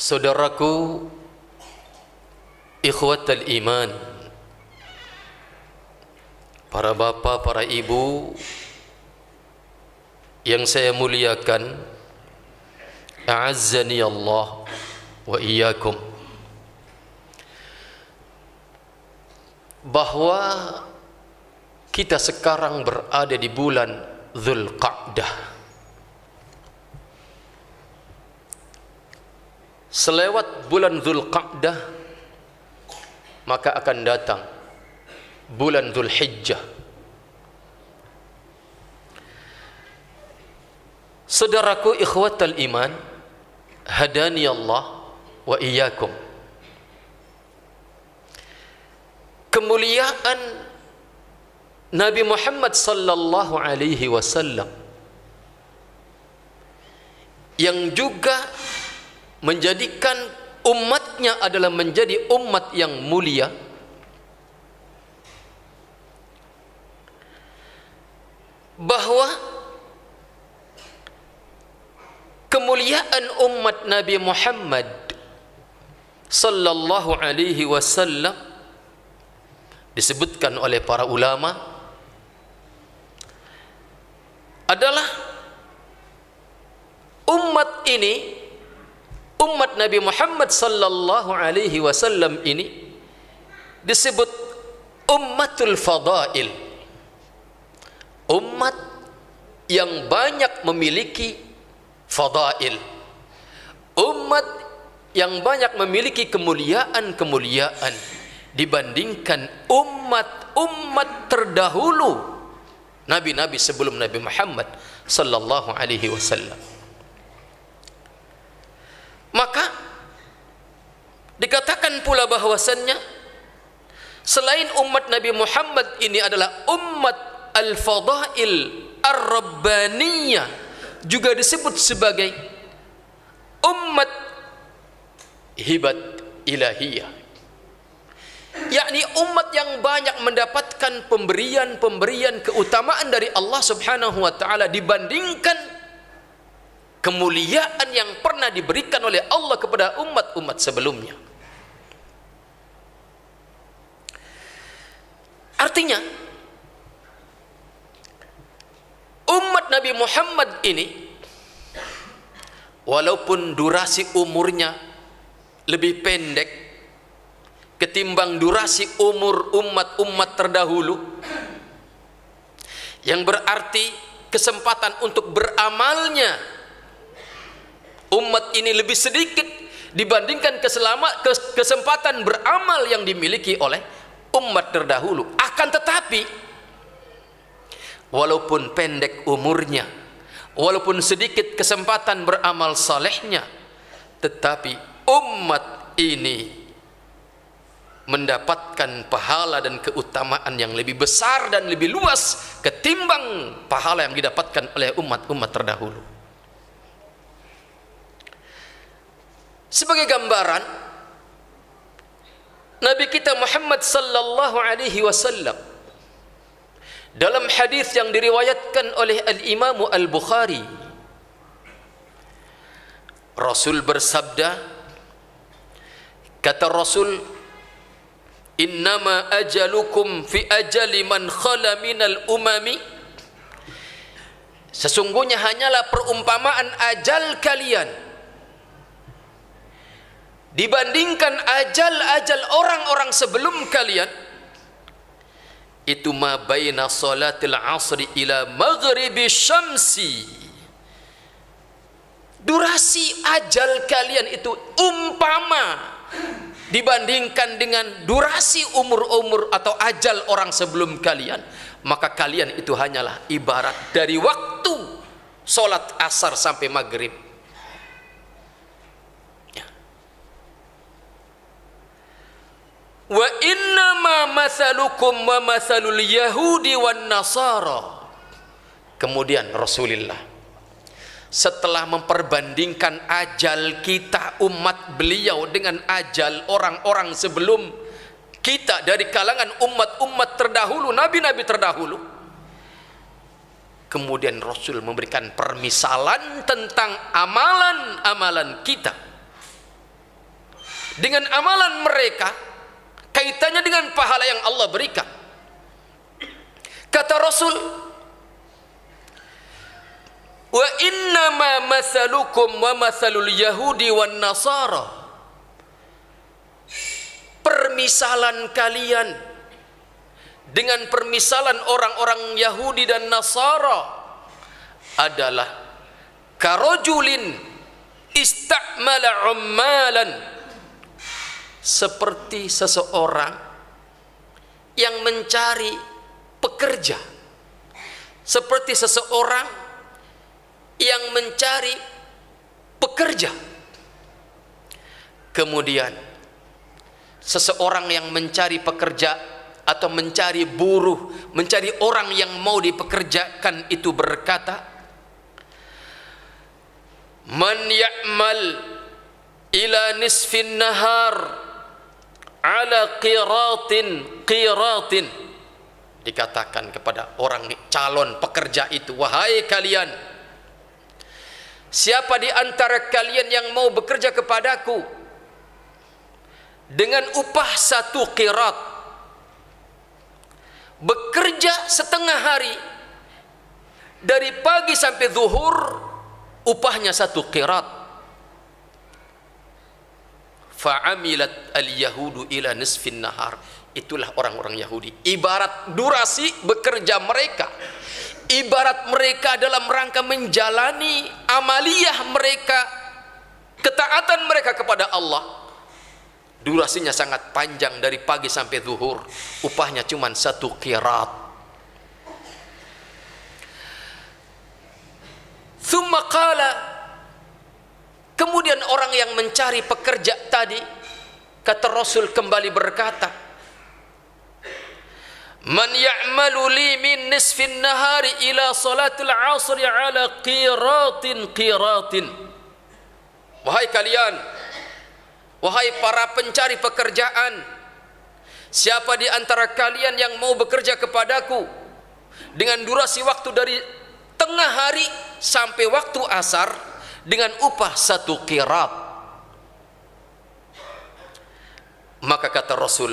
Saudaraku, ikhwatal iman, para bapak, para ibu yang saya muliakan, a'azzani Allah wa iyyakum, bahwa kita sekarang berada di bulan Dzulqa'dah. Selewat bulan Dzulqa'dah, maka akan datang bulan Dzulhijjah. Saudaraku ikhwatal iman, hadani Allah wa iyyakum, kemuliaan Nabi Muhammad sallallahu alaihi wasallam yang juga menjadikan umatnya adalah menjadi umat yang mulia, bahwa kemuliaan umat Nabi Muhammad sallallahu alaihi wasallam disebutkan oleh para ulama adalah umat ini, umat Nabi Muhammad sallallahu alaihi wasallam ini disebut ummatul fadail, umat yang banyak memiliki fadail, umat yang banyak memiliki kemuliaan-kemuliaan dibandingkan umat-umat terdahulu, nabi-nabi sebelum Nabi Muhammad sallallahu alaihi wasallam. Maka dikatakan pula bahwasannya selain umat Nabi Muhammad ini adalah umat al-fadail ar-rabbaniyah, juga disebut sebagai umat hibat ilahiyah, yakni umat yang banyak mendapatkan pemberian-pemberian keutamaan dari Allah Subhanahu wa taala dibandingkan kemuliaan yang pernah diberikan oleh Allah kepada umat-umat sebelumnya. Artinya, umat Nabi Muhammad ini walaupun durasi umurnya lebih pendek ketimbang durasi umur umat-umat terdahulu, yang berarti kesempatan untuk beramalnya umat ini lebih sedikit dibandingkan kesempatan beramal yang dimiliki oleh umat terdahulu. Akan tetapi, walaupun pendek umurnya, walaupun sedikit kesempatan beramal salehnya, tetapi umat ini mendapatkan pahala dan keutamaan yang lebih besar dan lebih luas ketimbang pahala yang didapatkan oleh umat-umat terdahulu. Sebagai gambaran, Nabi kita Muhammad sallallahu alaihi wasallam dalam hadis yang diriwayatkan oleh Al-Imam Al-Bukhari, Rasul bersabda, kata Rasul, innama ajalukum fi ajali man khala minal umami, sesungguhnya hanyalah perumpamaan ajal kalian dibandingkan ajal-ajal orang-orang sebelum kalian, itu ma baina salatil asri ila maghribi syamsi. Durasi ajal kalian itu umpama dibandingkan dengan durasi umur-umur atau ajal orang sebelum kalian, maka kalian itu hanyalah ibarat dari waktu solat asar sampai maghrib. Wa innama mathalukum wa mathalul yahudi wan nasara. Kemudian Rasulullah setelah memperbandingkan ajal kita umat beliau dengan ajal orang-orang sebelum kita dari kalangan umat-umat terdahulu, nabi-nabi terdahulu, kemudian Rasul memberikan permisalan tentang amalan-amalan kita dengan amalan mereka, kaitannya dengan pahala yang Allah berikan. Kata Rasul, wa innama mathalukum wa mathalul yahudi wan nasara, permisalan kalian dengan permisalan orang-orang Yahudi dan Nasara adalah karojulin istamala ummalan, seperti seseorang yang mencari pekerja, seperti seseorang yang mencari pekerja. Kemudian seseorang yang mencari pekerja atau mencari buruh, mencari orang yang mau dipekerjakan itu berkata, man ya'mal ila nisfin nahar ala qiratin, dikatakan kepada orang calon pekerja itu, wahai kalian, siapa di antara kalian yang mau bekerja kepadaku dengan upah 1 qirat, bekerja setengah hari dari pagi sampai zuhur, upahnya 1 qirat. Fa'amilat al-yahudu ila nisfin nahar, itulah orang-orang Yahudi. Ibarat durasi bekerja mereka, ibarat mereka dalam rangka menjalani amaliyah mereka, ketaatan mereka kepada Allah, durasinya sangat panjang dari pagi sampai zuhur, upahnya cuma 1 qirat. Thumma qala, kemudian orang yang mencari pekerja tadi, kata Rasul kembali berkata, man ya'malu li min nisfin nahari ila salatil asri ala qiratin. Wahai kalian, wahai para pencari pekerjaan, siapa di antara kalian yang mau bekerja kepadaku dengan durasi waktu dari tengah hari sampai waktu asar dengan upah 1 qirat? Maka kata Rasul,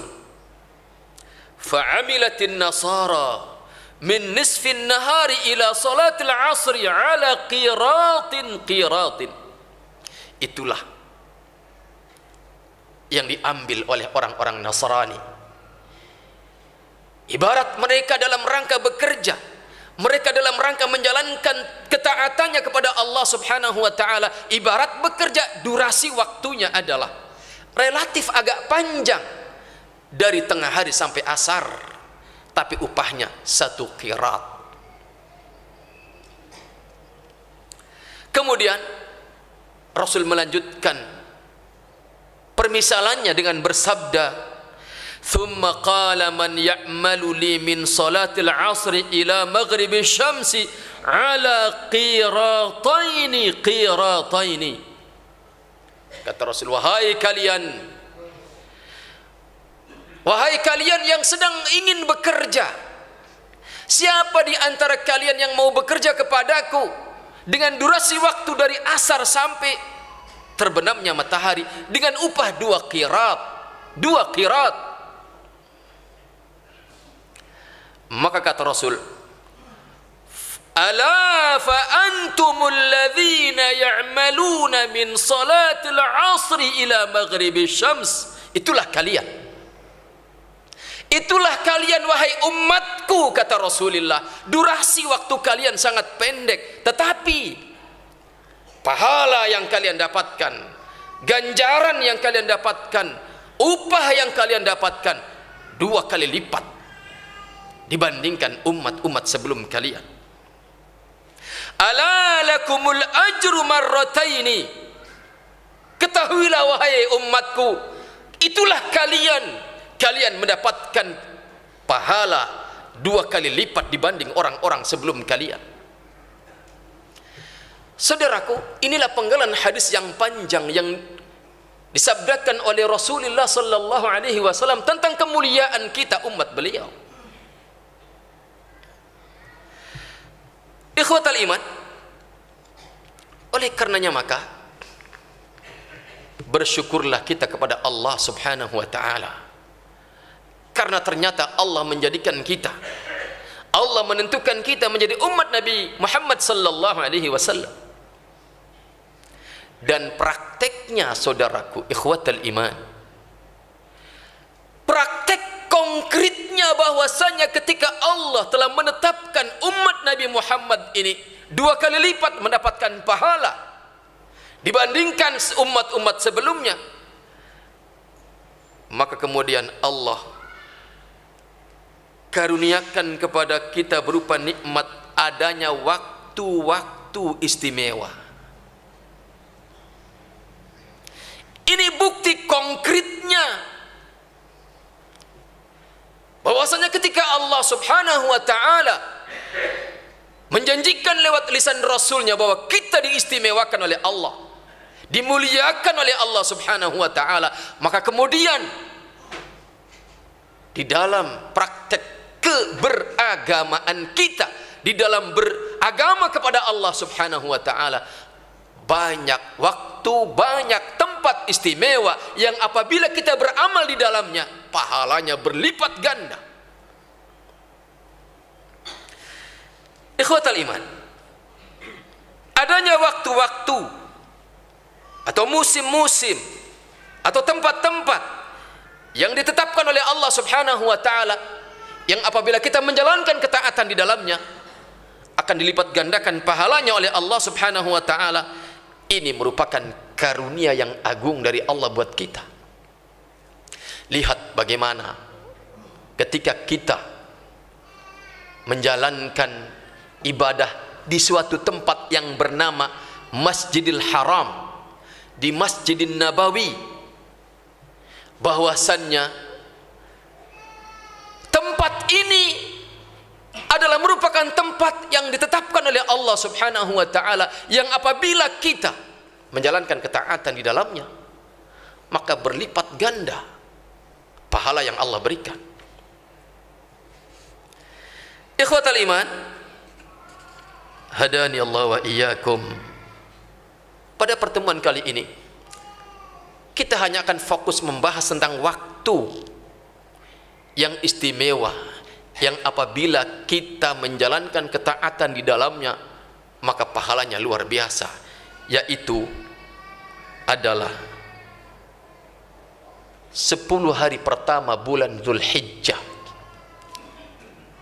fa'amilatin nasara min nisfin nahari ila salatil asri ala qiratin. Itulah yang diambil oleh orang-orang Nasrani. Ibarat mereka dalam rangka bekerja, mereka dalam rangka menjalankan ketaatannya kepada Allah Subhanahu wa taala, ibarat bekerja, durasi waktunya adalah relatif agak panjang dari tengah hari sampai asar, tapi upahnya 1 qirat. Kemudian Rasul melanjutkan permisalannya dengan bersabda, thumma qala man ya'malu li min salatil asri ila maghribi syamsi ala qirataini. Kata Rasul, wahai kalian yang sedang ingin bekerja, siapa di antara kalian yang mau bekerja kepadaku dengan durasi waktu dari asar sampai terbenamnya matahari dengan upah 2 qirat. Maka kata Rasul, ala fa antumul ladzina ya'maluna min salatil asri ila maghribi syams. Itulah kalian wahai umatku, kata Rasulullah, durasi waktu kalian sangat pendek, tetapi pahala yang kalian dapatkan, ganjaran yang kalian dapatkan, upah yang kalian dapatkan 2 kali lipat dibandingkan umat-umat sebelum kalian. Ala lakumul ajru marrataini. Ketahuilah wahai umatku, itulah kalian mendapatkan pahala 2 kali lipat dibanding orang-orang sebelum kalian. Saudaraku, inilah penggalan hadis yang panjang yang disabdakan oleh Rasulullah sallallahu alaihi wasallam tentang kemuliaan kita umat beliau. Ikhwatal iman, oleh karenanya maka bersyukurlah kita kepada Allah Subhanahu wa taala. Karena ternyata Allah menjadikan kita, Allah menentukan kita menjadi umat Nabi Muhammad sallallahu alaihi wasallam. Dan prakteknya, saudaraku, ikhwatal iman, praktek konkretnya bahwasanya ketika Allah telah menetapkan umat Nabi Muhammad ini 2 kali lipat mendapatkan pahala dibandingkan umat-umat sebelumnya, maka kemudian Allah karuniakan kepada kita berupa nikmat adanya waktu-waktu istimewa. Ini bukti konkretnya bahwasanya ketika Allah Subhanahu wa taala menjanjikan lewat lisan Rasulnya bahwa kita diistimewakan oleh Allah, dimuliakan oleh Allah Subhanahu wa taala, maka kemudian di dalam praktek keberagamaan kita, di dalam beragama kepada Allah Subhanahu wa taala, banyak waktu, banyak tempat istimewa yang apabila kita beramal di dalamnya, pahalanya berlipat ganda. Ikhwatal iman, adanya waktu-waktu atau musim-musim atau tempat-tempat yang ditetapkan oleh Allah Subhanahu wa taala, yang apabila kita menjalankan ketaatan di dalamnya akan dilipat gandakan pahalanya oleh Allah Subhanahu wa taala. Ini merupakan karunia yang agung dari Allah buat kita. Lihat bagaimana ketika kita menjalankan ibadah di suatu tempat yang bernama Masjidil Haram, di Masjidin Nabawi, bahwasannya tempat ini adalah merupakan tempat yang ditetapkan oleh Allah Subhanahu wa taala, yang apabila kita menjalankan ketaatan di dalamnya maka berlipat ganda pahala yang Allah berikan. Ikhwatal iman, hadani Allah wa iyyakum. Pada pertemuan kali ini kita hanya akan fokus membahas tentang waktu yang istimewa, yang apabila kita menjalankan ketaatan di dalamnya maka pahalanya luar biasa, yaitu adalah 10 hari pertama bulan Dzulhijjah,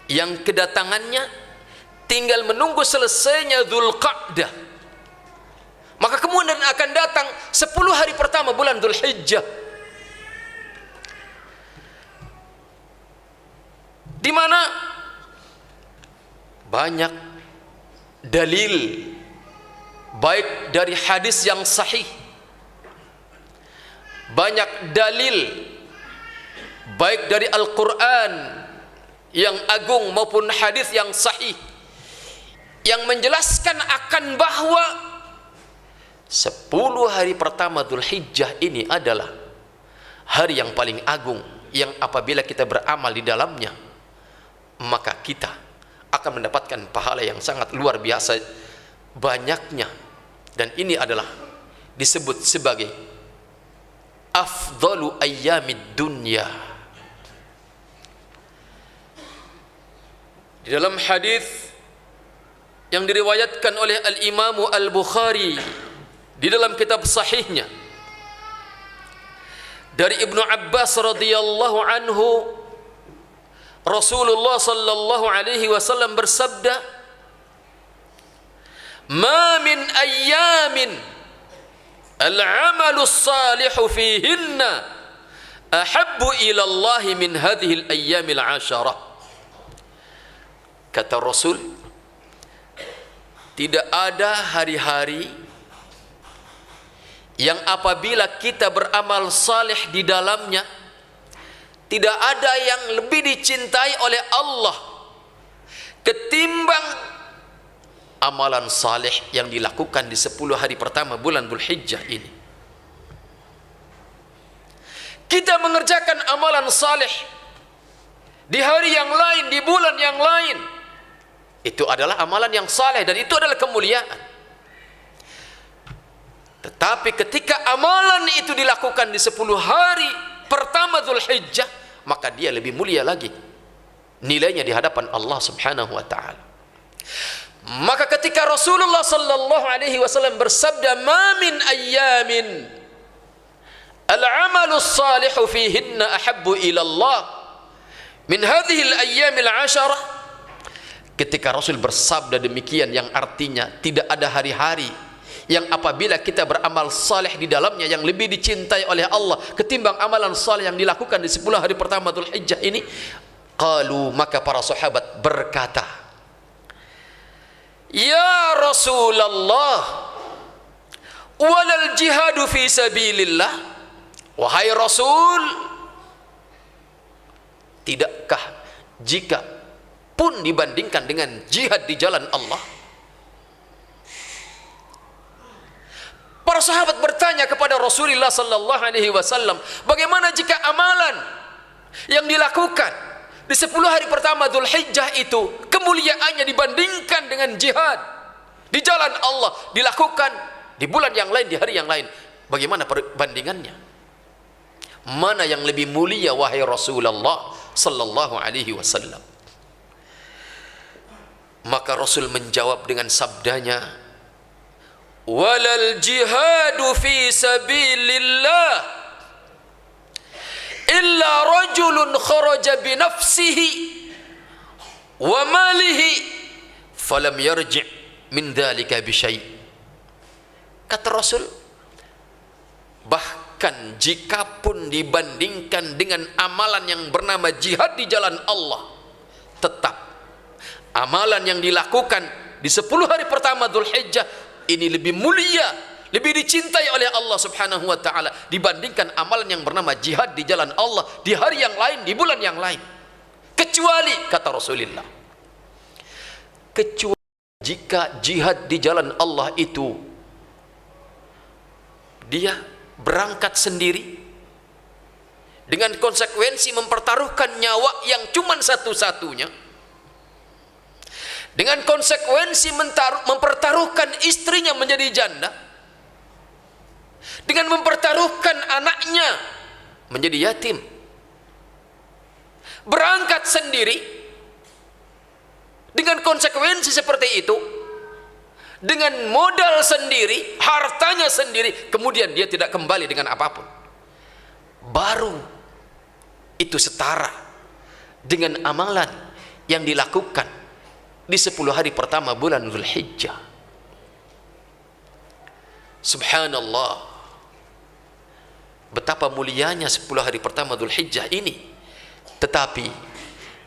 yang kedatangannya tinggal menunggu selesainya Dzulqa'dah, maka kemudian akan datang 10 hari pertama bulan Dzulhijjah, di mana banyak dalil baik dari hadis yang sahih, banyak dalil baik dari Al-Quran yang agung maupun hadis yang sahih yang menjelaskan akan bahwa 10 hari pertama Dzulhijjah ini adalah hari yang paling agung, yang apabila kita beramal di dalamnya maka kita akan mendapatkan pahala yang sangat luar biasa banyaknya. Dan ini adalah disebut sebagai afdalu ayyamid dunya. Di dalam hadis yang diriwayatkan oleh Al-Imam Al-Bukhari di dalam kitab sahihnya dari Ibnu Abbas radhiyallahu anhu, Rasulullah sallallahu alaihi wasallam bersabda, "Ma min ayyamin al-'amalu as-salihu fihinna ahabbu ila Allah min hadhihi al-ayyamil 'asharah." Kata Rasul, tidak ada hari-hari yang apabila kita beramal saleh di dalamnya, tidak ada yang lebih dicintai oleh Allah ketimbang amalan saleh yang dilakukan di 10 hari pertama bulan Dzulhijjah ini. Kita mengerjakan amalan saleh di hari yang lain, di bulan yang lain, itu adalah amalan yang saleh dan itu adalah kemuliaan. Tetapi ketika amalan itu dilakukan di 10 hari pertama Dzulhijjah, maka dia lebih mulia lagi nilainya di hadapan Allah Subhanahu wa taala. Maka ketika Rasulullah sallallahu alaihi wasallam bersabda, "Ma min ayyamin al-'amalu as-salihu fihinna ahabbu ila Allah min hadhihi al-ayyam al-'asharah." Ketika Rasul bersabda demikian, yang artinya tidak ada hari-hari yang apabila kita beramal saleh di dalamnya yang lebih dicintai oleh Allah ketimbang amalan saleh yang dilakukan di 10 hari pertama Dzulhijjah ini. Qalu, maka para sahabat berkata, "Ya Rasulullah, walal jihadu fi sabilillah." Wahai Rasul, tidakkah jika pun dibandingkan dengan jihad di jalan Allah? Para sahabat bertanya kepada Rasulullah sallallahu alaihi wasallam, bagaimana jika amalan yang dilakukan di 10 hari pertama Dzulhijjah itu kemuliaannya dibandingkan dengan jihad di jalan Allah dilakukan di bulan yang lain, di hari yang lain? Bagaimana perbandingannya? Mana yang lebih mulia wahai Rasulullah sallallahu alaihi wasallam? Maka Rasul menjawab dengan sabdanya, "Walal jihadu fi sabilillah illa rajulun kharaja bi nafsihi wa malihi falam yarji' min dzalika bi syai'." Kata Rasul, bahkan jikapun dibandingkan dengan amalan yang bernama jihad di jalan Allah, tetap amalan yang dilakukan di 10 hari pertama Dzulhijjah ini lebih mulia, lebih dicintai oleh Allah Subhanahu wa taala dibandingkan amalan yang bernama jihad di jalan Allah di hari yang lain, di bulan yang lain. Kecuali, kata Rasulullah, kecuali jika jihad di jalan Allah itu dia berangkat sendiri dengan konsekuensi mempertaruhkan nyawa yang cuma satu-satunya, dengan konsekuensi mempertaruhkan istrinya menjadi janda, dengan mempertaruhkan anaknya menjadi yatim, berangkat sendiri dengan konsekuensi seperti itu, dengan modal sendiri, hartanya sendiri, kemudian dia tidak kembali dengan apapun, baru itu setara dengan amalan yang dilakukan di 10 hari pertama bulan Dzulhijjah. Subhanallah, betapa mulianya 10 hari pertama Dzulhijjah ini. Tetapi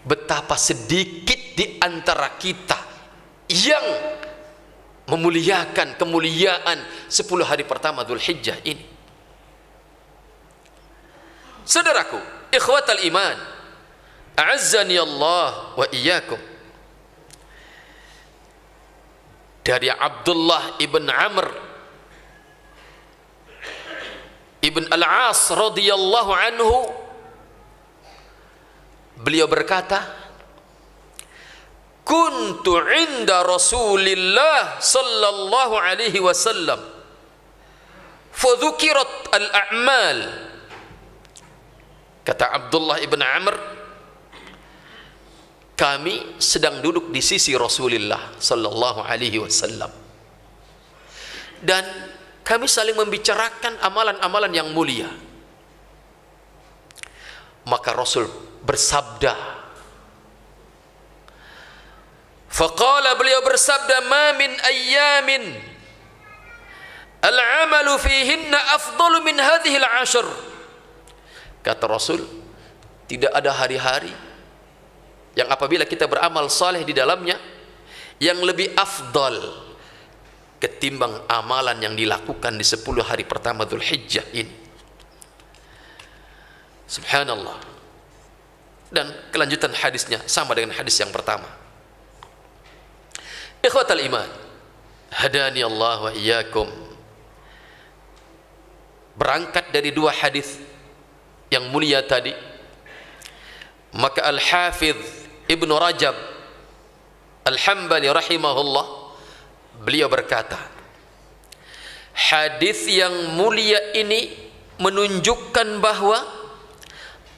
betapa sedikit di antara kita yang memuliakan kemuliaan 10 hari pertama Dzulhijjah ini. Saudaraku, ikhwatal iman, a'azzani Allah wa iyyakum. Dari Abdullah ibn Amr ibn Al-As radhiyallahu anhu, beliau berkata, "Kuntu 'inda Rasulillah sallallahu alaihi wasallam fa dzukirat al-a'mal." Kata Abdullah ibn Amr, kami sedang duduk di sisi Rasulullah sallallahu alaihi wasallam dan kami saling membicarakan amalan-amalan yang mulia. Maka Rasul bersabda, faqala, beliau bersabda, "Ma min ayyamin al-'amalu fihinna afdalu min hadhihi al-'ashr." Kata Rasul, tidak ada hari-hari yang apabila kita beramal saleh di dalamnya yang lebih afdal ketimbang amalan yang dilakukan di 10 hari pertama Dzulhijjah ini. Subhanallah. Dan kelanjutan hadisnya sama dengan hadis yang pertama. Ikhwatal iman, hadani Allah wa iyyakum. Berangkat dari 2 hadis yang mulia tadi, maka Al-Hafidh Ibnu Rajab Al-Hambali rahimahullah, beliau berkata, hadis yang mulia ini menunjukkan bahwa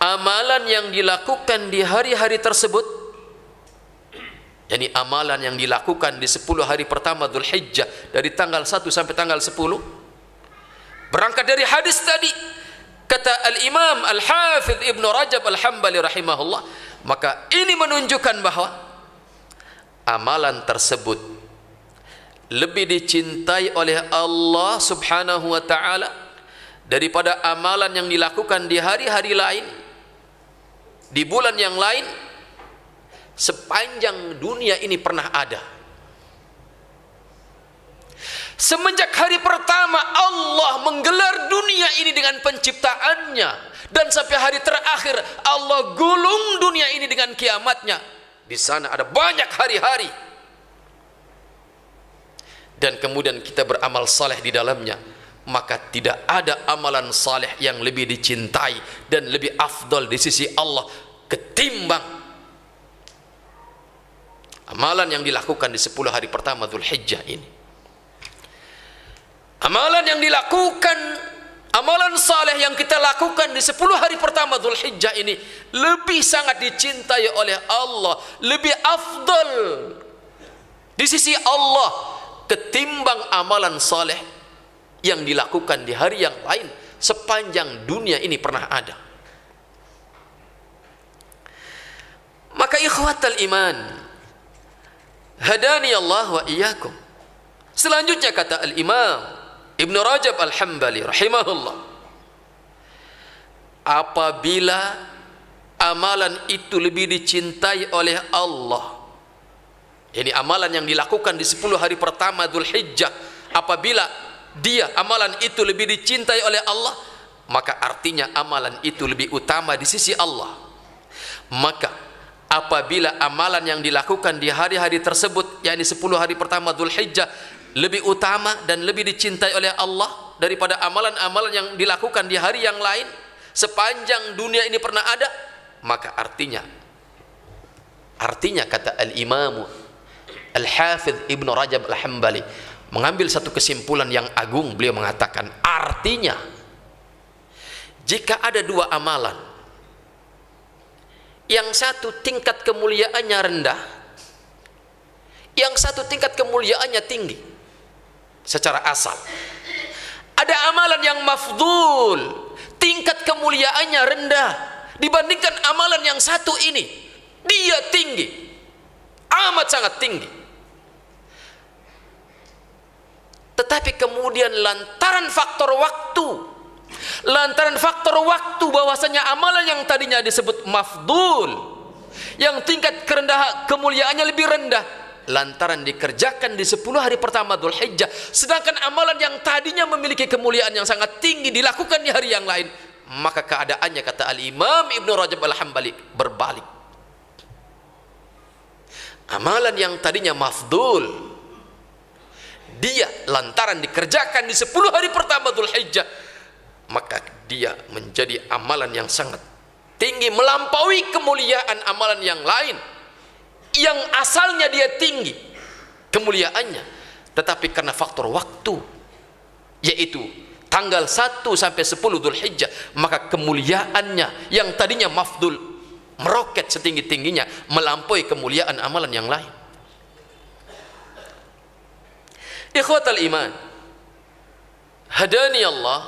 amalan yang dilakukan di hari-hari tersebut, yakni amalan yang dilakukan di 10 hari pertama Dzulhijjah dari tanggal 1 sampai tanggal 10, berangkat dari hadis tadi, kata Al-Imam Al-Hafidh Ibnu Rajab Al-Hambali rahimahullah, maka ini menunjukkan bahwa amalan tersebut lebih dicintai oleh Allah Subhanahu wa taala daripada amalan yang dilakukan di hari-hari lain, di bulan yang lain, sepanjang dunia ini pernah ada. Semenjak hari pertama Allah menggelar dunia ini dengan penciptaannya, dan sampai hari terakhir Allah gulung dunia ini dengan kiamatnya, di sana ada banyak hari-hari, dan kemudian kita beramal saleh di dalamnya, maka tidak ada amalan saleh yang lebih dicintai dan lebih afdal di sisi Allah ketimbang amalan yang dilakukan di 10 hari pertama Dzulhijjah ini. Amalan yang dilakukan, amalan saleh yang kita lakukan di 10 hari pertama Dzulhijjah ini lebih sangat dicintai oleh Allah, lebih afdal di sisi Allah ketimbang amalan saleh yang dilakukan di hari yang lain sepanjang dunia ini pernah ada. Maka ikhwatal iman, hadani Allah wa iyyakum. Selanjutnya kata Al-Imam Ibnu Rajab Al-Hambali rahimahullah, apabila amalan itu lebih dicintai oleh Allah, ini amalan yang dilakukan di 10 hari pertama Dzulhijjah, apabila dia amalan itu lebih dicintai oleh Allah, maka artinya amalan itu lebih utama di sisi Allah. Maka apabila amalan yang dilakukan di hari-hari tersebut, yakni 10 hari pertama Dzulhijjah, lebih utama dan lebih dicintai oleh Allah daripada amalan-amalan yang dilakukan di hari yang lain sepanjang dunia ini pernah ada, maka artinya kata Al-Imam Al-Hafidh Ibnu Rajab Al-Hambali mengambil satu kesimpulan yang agung. Beliau mengatakan, artinya jika ada dua amalan, yang satu tingkat kemuliaannya rendah, yang satu tingkat kemuliaannya tinggi secara asal. Ada amalan yang mafdhul, tingkat kemuliaannya rendah dibandingkan amalan yang satu ini, dia tinggi, amat sangat tinggi. Tetapi kemudian lantaran faktor waktu bahwasanya amalan yang tadinya disebut mafdhul, yang tingkat kemuliaannya lebih rendah, lantaran dikerjakan di 10 hari pertama Dzulhijjah, sedangkan amalan yang tadinya memiliki kemuliaan yang sangat tinggi dilakukan di hari yang lain, maka keadaannya kata Al-Imam Ibnu Rajab Al-Hambali berbalik. Amalan yang tadinya mafdhul, dia lantaran dikerjakan di 10 hari pertama Dzulhijjah, maka dia menjadi amalan yang sangat tinggi, melampaui kemuliaan amalan yang lain yang asalnya dia tinggi kemuliaannya, tetapi karena faktor waktu, yaitu tanggal 1 sampai 10 Dzulhijjah, maka kemuliaannya yang tadinya mafdhul meroket setinggi-tingginya, melampaui kemuliaan amalan yang lain. Ikhwatal iman, hadani Allah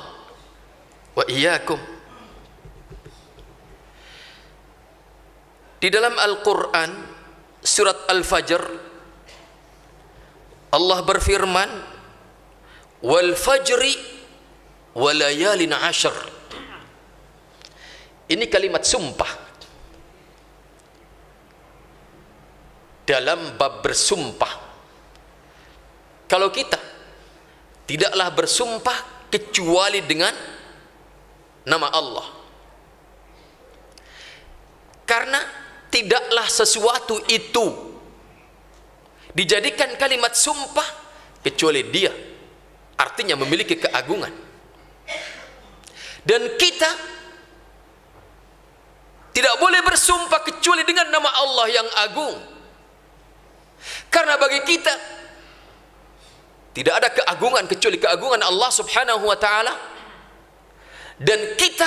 wa iyyakum. Di dalam Al-Quran surat Al-Fajr, Allah berfirman, wal fajri wa layalin ashr. Ini kalimat sumpah dalam bab bersumpah. Kalau kita tidaklah bersumpah kecuali dengan nama Allah, karena tidaklah sesuatu itu dijadikan kalimat sumpah kecuali dia artinya memiliki keagungan, dan kita tidak boleh bersumpah kecuali dengan nama Allah yang agung, karena bagi kita Tidak ada keagungan kecuali keagungan Allah Subhanahu wa taala, dan kita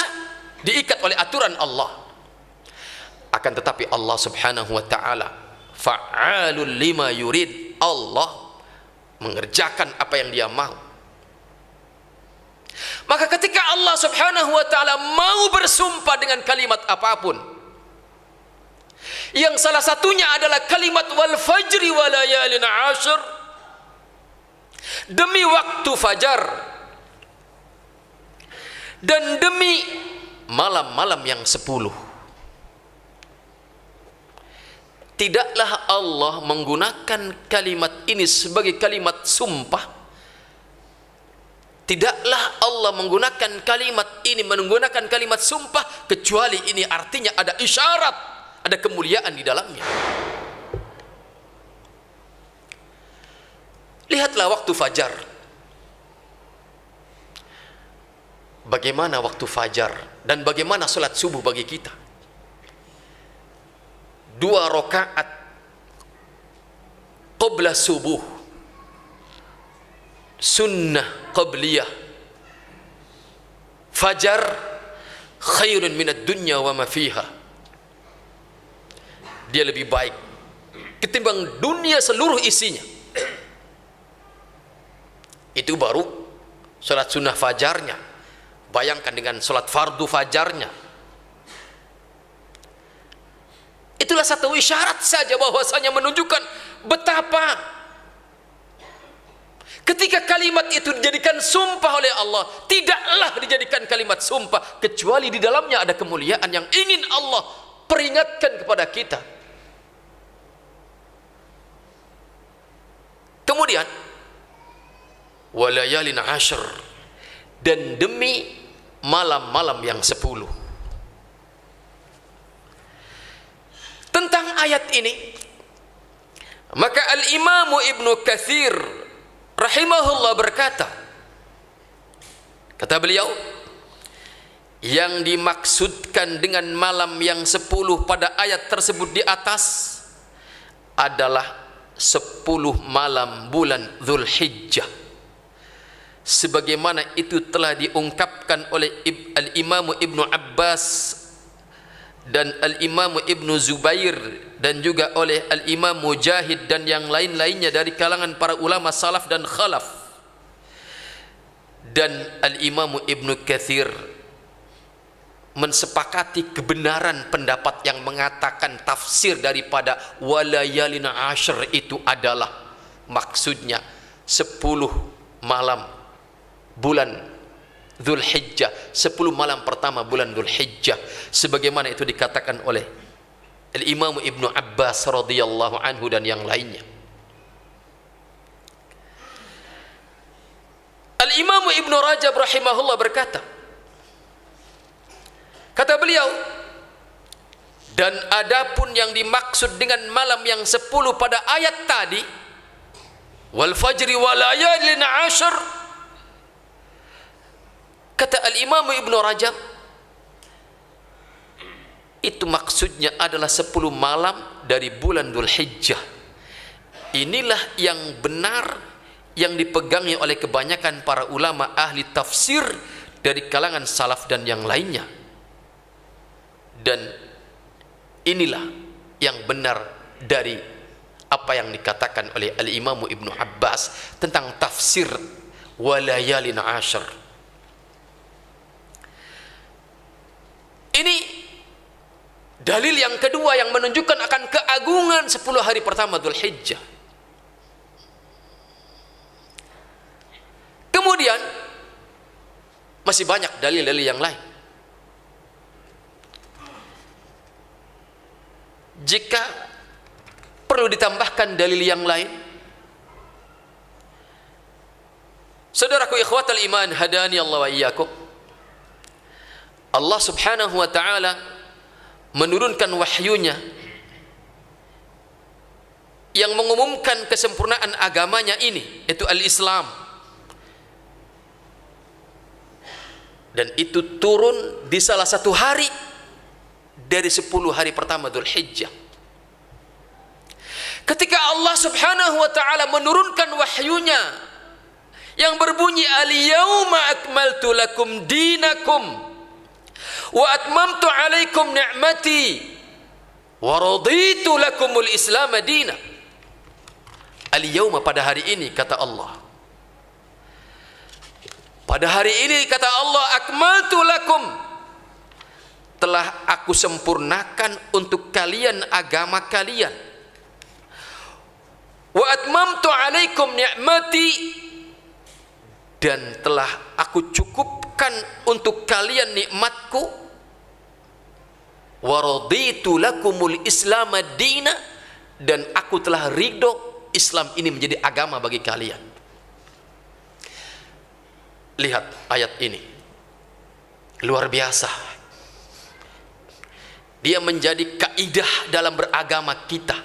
diikat oleh aturan Allah. Akan tetapi Allah Subhanahu wa taala fa'alul lima yurid. Allah mengerjakan apa yang Dia mau. Maka ketika Allah Subhanahu wa taala mau bersumpah dengan kalimat apapun, yang salah satunya adalah kalimat wal fajri wa layalin ashr, demi waktu fajar dan demi malam-malam yang 10. Tidaklah Allah menggunakan kalimat ini sebagai kalimat sumpah. Tidaklah Allah menggunakan kalimat ini, menggunakan kalimat sumpah, kecuali ini artinya ada isyarat, ada kemuliaan di dalamnya. Lihatlah waktu fajar. Bagaimana waktu fajar dan bagaimana salat subuh bagi kita? 2 rakaat qabla subuh, sunnah qabliyah. Fajar khairun minad dunya wa ma fiha. Dia lebih baik ketimbang dunia seluruh isinya. Itu baru salat sunnah fajarnya. Bayangkan dengan salat fardu fajarnya. Itulah satu isyarat saja bahwasanya menunjukkan betapa ketika kalimat itu dijadikan sumpah oleh Allah, tidaklah dijadikan kalimat sumpah kecuali di dalamnya ada kemuliaan yang ingin Allah peringatkan kepada kita. Kemudian walayalin ashr, dan demi malam-malam yang 10. Tentang ayat ini, maka Al-Imamu Ibnu Katsir rahimahullah berkata, kata beliau, yang dimaksudkan dengan malam yang 10 pada ayat tersebut di atas adalah 10 malam bulan Dzulhijjah, sebagaimana itu telah diungkapkan oleh Al-Imamu Ibnu Abbas dan Al-Imamu Ibnu Zubair, dan juga oleh Al-Imam Mujahid dan yang lain-lainnya dari kalangan para ulama salaf dan khalaf. Dan Al-Imamu Ibnu Katsir mensepakati kebenaran pendapat yang mengatakan tafsir daripada walayalin ashr itu adalah maksudnya 10 malam bulan Dzulhijjah, 10 malam pertama bulan Dzulhijjah, sebagaimana itu dikatakan oleh Al-Imam Ibnu Abbas radhiyallahu anhu dan yang lainnya. Al-Imam Ibnu Rajab rahimahullah berkata, kata beliau, dan adapun yang dimaksud dengan malam yang 10 pada ayat tadi, wal fajri wa layalin ashr, kata Al-Imam Ibnu Rajab, itu maksudnya adalah 10 malam dari bulan Dzulhijjah. Inilah yang benar yang dipegangi oleh kebanyakan para ulama ahli tafsir dari kalangan salaf dan yang lainnya. Dan inilah yang benar dari apa yang dikatakan oleh Al-Imam Ibnu Abbas tentang tafsir walayalin ashr. Ini dalil yang kedua yang menunjukkan akan keagungan 10 hari pertama Dzulhijjah. Kemudian masih banyak dalil-dalil yang lain. Jika perlu ditambahkan dalil yang lain, saudaraku ikhwatal iman hadani Allah wa iyyakum, Allah Subhanahu wa taala menurunkan wahyunya yang mengumumkan kesempurnaan agamanya ini, yaitu al-Islam. Dan itu turun di salah satu hari dari 10 hari pertama Dzulhijjah. Ketika Allah Subhanahu wa taala menurunkan wahyunya yang berbunyi al-yauma akmaltu lakum dinakum wa atmamtu alaikum ni'mati wa raditu lakumul islam dina. Al-yauma, pada hari ini, kata Allah, pada hari ini kata Allah, akmaltu lakum, telah aku sempurnakan untuk kalian agama kalian, wa atmamtu alaikum ni'mati, dan telah aku cukupkan untuk kalian nikmatku, wa raditu lakumul islam dina, dan aku telah ridho Islam ini menjadi agama bagi kalian. Lihat ayat ini, luar biasa. Dia menjadi kaidah dalam beragama kita,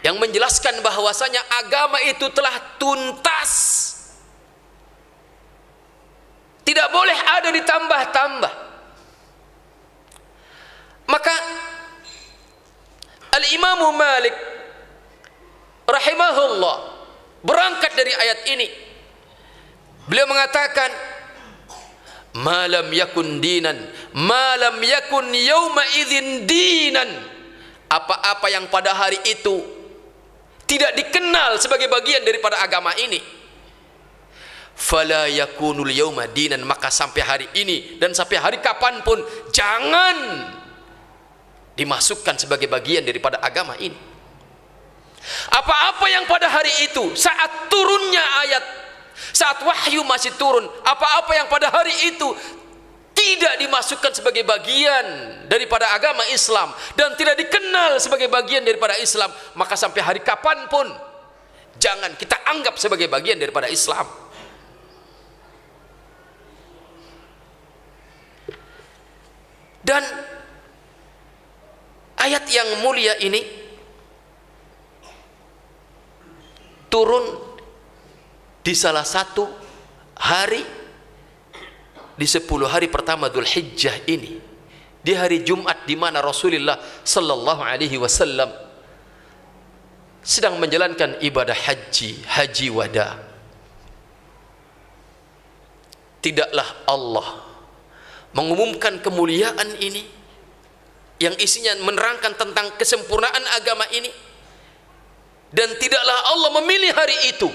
yang menjelaskan bahwasanya agama itu telah tuntas, tidak boleh ada ditambah-tambah. Maka Al-Imamu Malik rahimahullah berangkat dari ayat ini. Beliau mengatakan, malam yakun dinan, malam yakun yauma idzin dinan, apa-apa yang pada hari itu tidak dikenal sebagai bagian daripada agama ini, fala yakunul yauma dinan, maka sampai hari ini dan sampai hari kapanpun jangan dimasukkan sebagai bagian daripada agama ini. Apa-apa yang pada hari itu, saat turunnya ayat, saat wahyu masih turun, apa-apa yang pada hari itu tidak dimasukkan sebagai bagian daripada agama Islam dan tidak dikenal sebagai bagian daripada Islam, maka sampai hari kapanpun jangan kita anggap sebagai bagian daripada Islam. Dan ayat yang mulia ini turun di salah satu hari di 10 hari pertama Dzulhijjah ini, di hari Jumat, di mana Rasulullah sallallahu alaihi wasallam sedang menjalankan ibadah haji wada. Tidaklah Allah mengumumkan kemuliaan ini yang isinya menerangkan tentang kesempurnaan agama ini, dan tidaklah Allah memilih hari itu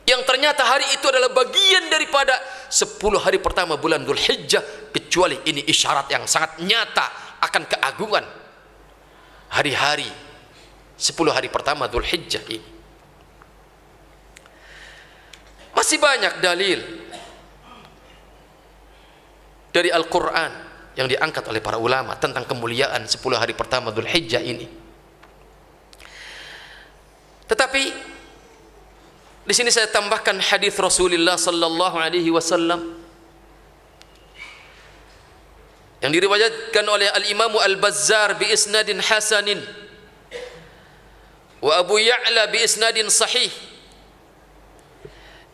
yang ternyata hari itu adalah bagian daripada 10 hari pertama bulan Dzulhijjah, kecuali ini isyarat yang sangat nyata akan keagungan hari-hari 10 hari pertama Dzulhijjah ini. Masih banyak dalil dari Al-Quran yang diangkat oleh para ulama tentang kemuliaan 10 hari pertama Dzulhijjah ini. Tetapi di sini saya tambahkan hadis Rasulullah sallallahu alaihi wasallam yang diriwayatkan oleh Al-Imam Al-Bazzar bi isnadin hasanin wa Abu Ya'la bi isnadin sahih,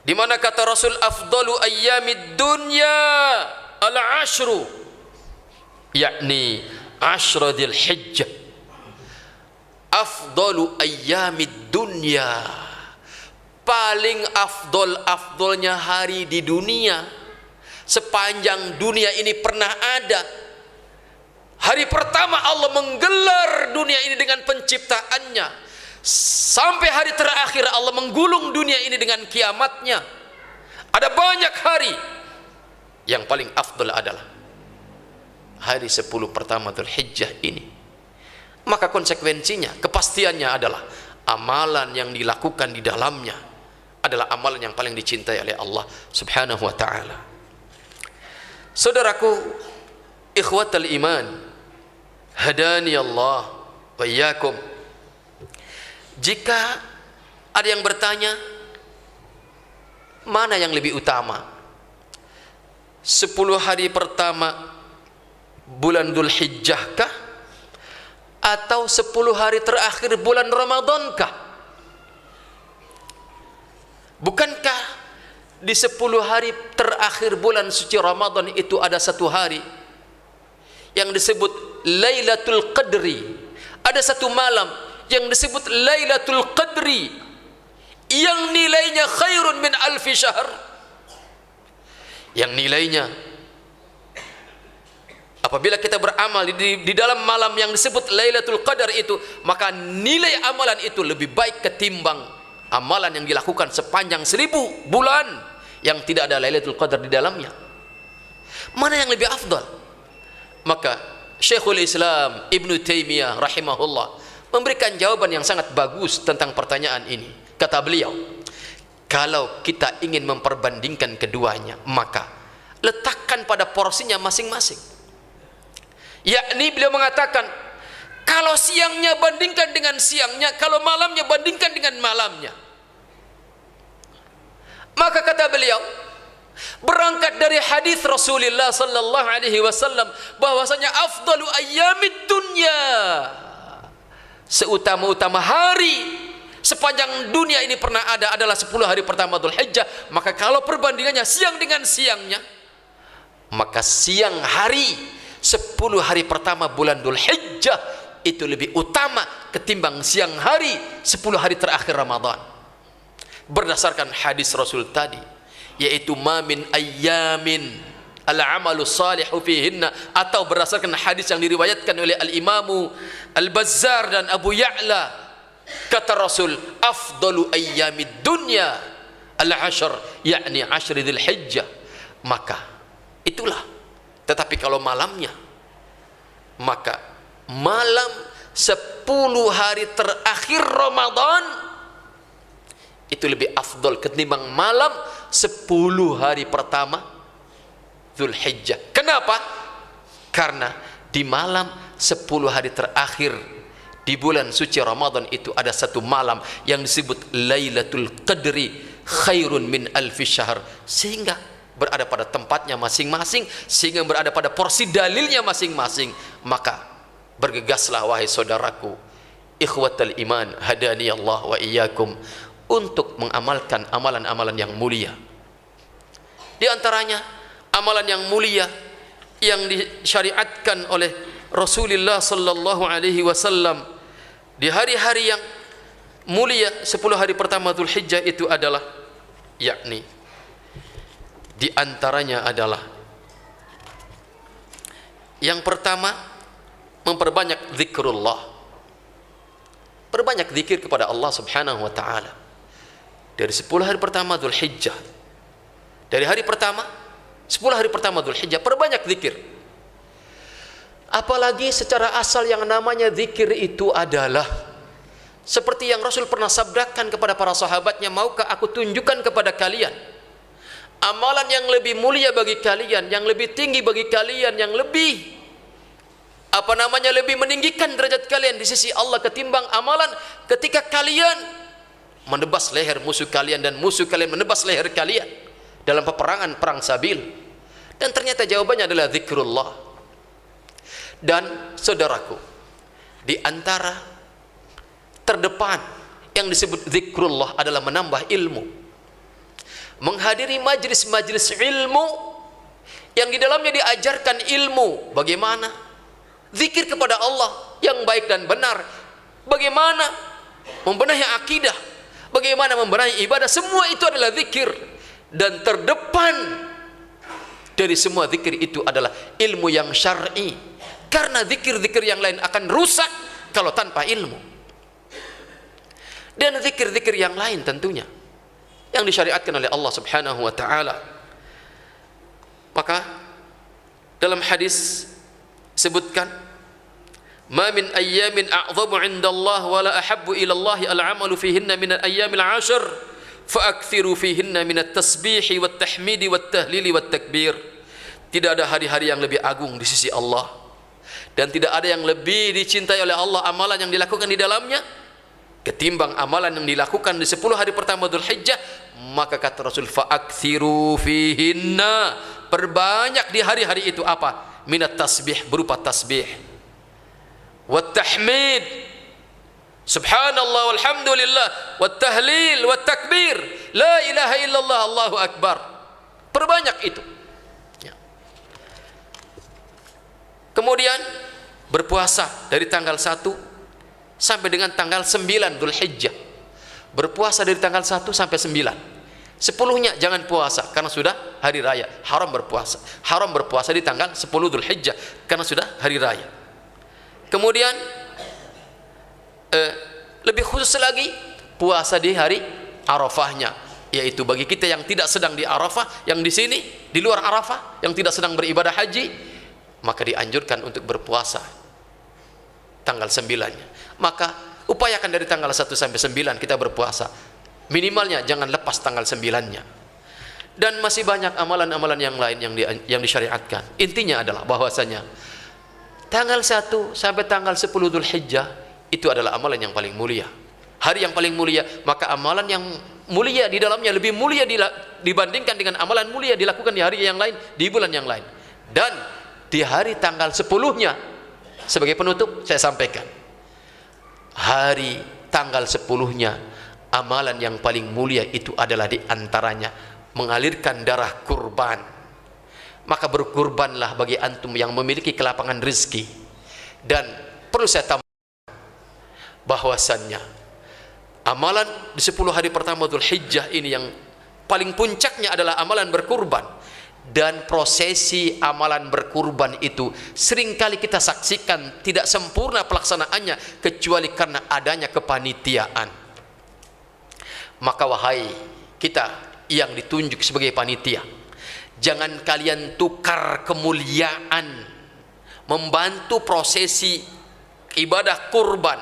di mana kata Rasul, afdalu ayyamid dunya al-ashru, yakni ashra Dzulhijjah. Afdalu ayyamid dunya, paling afdolnya hari di dunia, sepanjang dunia ini pernah ada. Hari pertama Allah menggelar dunia ini dengan penciptaannya, sampai hari terakhir Allah menggulung dunia ini dengan kiamatnya. Ada banyak hari, yang paling afdol adalah hari 10 pertama Dzulhijjah ini. Maka konsekuensinya, kepastiannya adalah amalan yang dilakukan di dalamnya adalah amalan yang paling dicintai oleh Allah subhanahu wa ta'ala. Saudaraku, ikhwatal iman, hadani Allah wa iyyakum. Jika ada yang bertanya, mana yang lebih utama, 10 hari pertama bulan Dzulhijjah kah, atau 10 hari terakhir bulan Ramadan kah? Bukankah di 10 hari terakhir bulan suci Ramadan itu ada satu hari yang disebut Lailatul Qadri? Ada satu malam yang disebut Lailatul Qadri, yang nilainya khairun min alfi syahr, yang nilainya apabila kita beramal di dalam malam yang disebut Lailatul Qadar itu, maka nilai amalan itu lebih baik ketimbang amalan yang dilakukan sepanjang 1000 bulan yang tidak ada Lailatul Qadar di dalamnya. Mana yang lebih afdal? Maka Syekhul Islam Ibnu Taimiyah rahimahullah memberikan jawaban yang sangat bagus tentang pertanyaan ini. Kata beliau, kalau kita ingin memperbandingkan keduanya, maka letakkan pada porsinya masing-masing. Yakni beliau mengatakan, kalau siangnya bandingkan dengan siangnya, kalau malamnya bandingkan dengan malamnya. Maka kata beliau, berangkat dari hadis Rasulullah sallallahu alaihi wasallam bahwasanya afdalu ayyamid dunya, seutama-utama hari sepanjang dunia ini pernah ada adalah 10 hari pertama Dzulhijjah. Maka kalau perbandingannya siang dengan siangnya, maka siang hari 10 hari pertama bulan Dzulhijjah itu lebih utama ketimbang siang hari 10 hari terakhir Ramadan, berdasarkan hadis Rasul tadi, yaitu ma min ayyamin al-amalu salihu fihinna, atau berdasarkan hadis yang diriwayatkan oleh al-Imamu Al-Bazzar dan Abu Ya'la, kata Rasul, afdalu ayyamid dunya al-ashr, yakni 10 Dzulhijjah. Maka itulah. Tetapi kalau malamnya, maka malam 10 hari terakhir Ramadan itu lebih afdal ketimbang malam 10 hari pertama Dzulhijjah. Kenapa? Karena di malam 10 hari terakhir di bulan suci Ramadan itu ada satu malam yang disebut Lailatul Qadri khairun min alfi syahr, sehingga berada pada tempatnya masing-masing, sehingga berada pada porsi dalilnya masing-masing. Maka bergegaslah wahai saudaraku, ikhwatal iman, hadani Allah wa iyyakum, untuk mengamalkan amalan-amalan yang mulia. Di antaranya amalan yang mulia yang disyariatkan oleh Rasulullah sallallahu alaihi wasallam di hari-hari yang mulia 10 hari pertama Dzulhijjah itu adalah, yakni di antaranya adalah yang pertama, memperbanyak zikrullah, perbanyak zikir kepada Allah subhanahu wa ta'ala dari 10 hari pertama Dzulhijjah. Dari hari pertama 10 hari pertama Dzulhijjah perbanyak zikir. Apalagi secara asal yang namanya zikir itu adalah seperti yang Rasul pernah sabdakan kepada para sahabatnya, maukah aku tunjukkan kepada kalian amalan yang lebih mulia bagi kalian, yang lebih tinggi bagi kalian, yang lebih lebih meninggikan derajat kalian di sisi Allah ketimbang amalan ketika kalian menebas leher musuh kalian dan musuh kalian menebas leher kalian dalam peperangan perang Sabil. Dan ternyata jawabannya adalah zikrullah. Dan saudaraku, di antara terdepan yang disebut zikrullah adalah menambah ilmu, menghadiri majlis-majlis ilmu yang di dalamnya diajarkan ilmu bagaimana zikir kepada Allah yang baik dan benar, bagaimana membenahi akidah, bagaimana membenahi ibadah. Semua itu adalah zikir. Dan terdepan dari semua zikir itu adalah ilmu yang syar'i, karena zikir-zikir yang lain akan rusak kalau tanpa ilmu. Dan zikir-zikir yang lain tentunya yang disyariatkan oleh Allah subhanahu wa ta'ala. Maka dalam hadis sebutkan, ma min ayyamin a'zamu 'inda Allah wa la ahabbu ila Allah al-'amalu fihinna min al-ayyamil 'ashr fa'akthiru fihinna min at-tasbih wat tahmid wat tahlil wat takbir. Tidak ada hari-hari yang lebih agung di sisi Allah, dan tidak ada yang lebih dicintai oleh Allah amalan yang dilakukan di dalamnya ketimbang amalan yang dilakukan di 10 hari pertama Dzulhijjah. Maka kata Rasul, fa'akthiru fihinna, perbanyak di hari-hari itu apa? Minat tasbih, berupa tasbih, wat tahmid, subhanallah walhamdulillah, wat tahlil wat takbir, la ilaha illallah, Allahu akbar. Perbanyak itu. Kemudian berpuasa dari tanggal 1 sampai dengan tanggal 9 Dzulhijjah. berpuasa dari tanggal 1 sampai 9. 10-nya jangan puasa karena sudah hari raya, haram berpuasa. Haram berpuasa di tanggal 10 Dzulhijjah karena sudah hari raya. Kemudian lebih khusus lagi puasa di hari Arafahnya, yaitu bagi kita yang tidak sedang di Arafah, yang di sini di luar Arafah, yang tidak sedang beribadah haji, maka dianjurkan untuk berpuasa tanggal 9-nya. Maka upayakan dari tanggal 1 sampai 9 kita berpuasa. Minimalnya jangan lepas tanggal 9-nya. Dan masih banyak amalan-amalan yang lain yang disyariatkan. Intinya adalah bahwasanya tanggal 1 sampai tanggal 10 Dzulhijjah itu adalah amalan yang paling mulia. Hari yang paling mulia, maka amalan yang mulia di dalamnya lebih mulia dibandingkan dengan amalan mulia dilakukan di hari yang lain, di bulan yang lain. Dan di hari tanggal 10-nya, sebagai penutup saya sampaikan, hari tanggal 10-nya amalan yang paling mulia itu adalah di antaranya mengalirkan darah kurban. Maka berkurbanlah bagi antum yang memiliki kelapangan rezeki. Dan perlu saya tambahkan bahwasannya amalan di 10 hari pertama Dzulhijjah ini yang paling puncaknya adalah amalan berkurban. Dan prosesi amalan berkurban itu seringkali kita saksikan tidak sempurna pelaksanaannya kecuali karena adanya kepanitiaan. Maka wahai kita yang ditunjuk sebagai panitia, jangan kalian tukar kemuliaan membantu prosesi ibadah kurban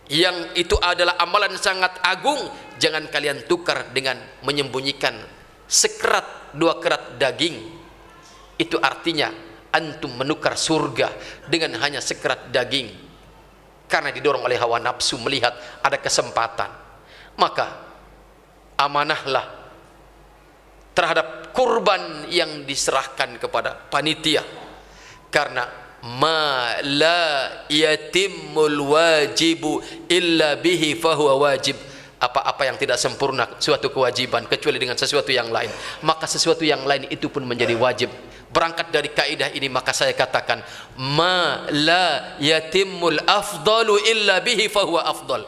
yang itu adalah amalan sangat agung. Jangan kalian tukar dengan menyembunyikan sekerat 2 kerat daging. Itu artinya antum menukar surga dengan hanya sekerat daging karena didorong oleh hawa nafsu melihat ada kesempatan. Maka amanahlah terhadap kurban yang diserahkan kepada panitia, karena ma la yatimmul wajibu illa bihi fahuwa wajib. Apa-apa yang tidak sempurna suatu kewajiban kecuali dengan sesuatu yang lain, maka sesuatu yang lain itu pun menjadi wajib. Berangkat dari kaidah ini maka saya katakan ma la yatimmul afdalu illa bihi fahuwa afdal.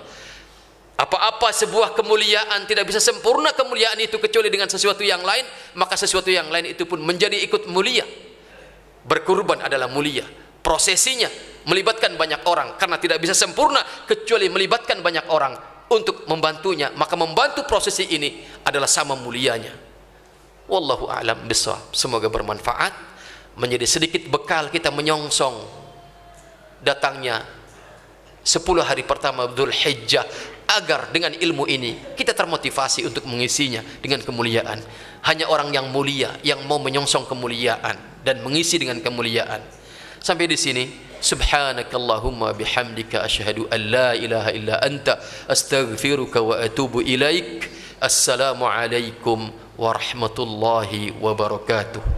Apa-apa sebuah kemuliaan tidak bisa sempurna kemuliaan itu kecuali dengan sesuatu yang lain, maka sesuatu yang lain itu pun menjadi ikut mulia. Berkurban adalah mulia. Prosesinya melibatkan banyak orang karena tidak bisa sempurna kecuali melibatkan banyak orang untuk membantunya, maka membantu prosesi ini adalah sama mulianya. Wallahu a'lam bishawab. Semoga bermanfaat, menjadi sedikit bekal kita menyongsong datangnya 10 hari pertama Dzulhijjah, agar dengan ilmu ini kita termotivasi untuk mengisinya dengan kemuliaan. Hanya orang yang mulia yang mau menyongsong kemuliaan dan mengisi dengan kemuliaan. Sampai di sini, subhanakallahumma bihamdika asyhadu an la ilaha illa anta astaghfiruka wa atubu ilaik. Assalamu alaikum warahmatullahi wabarakatuh.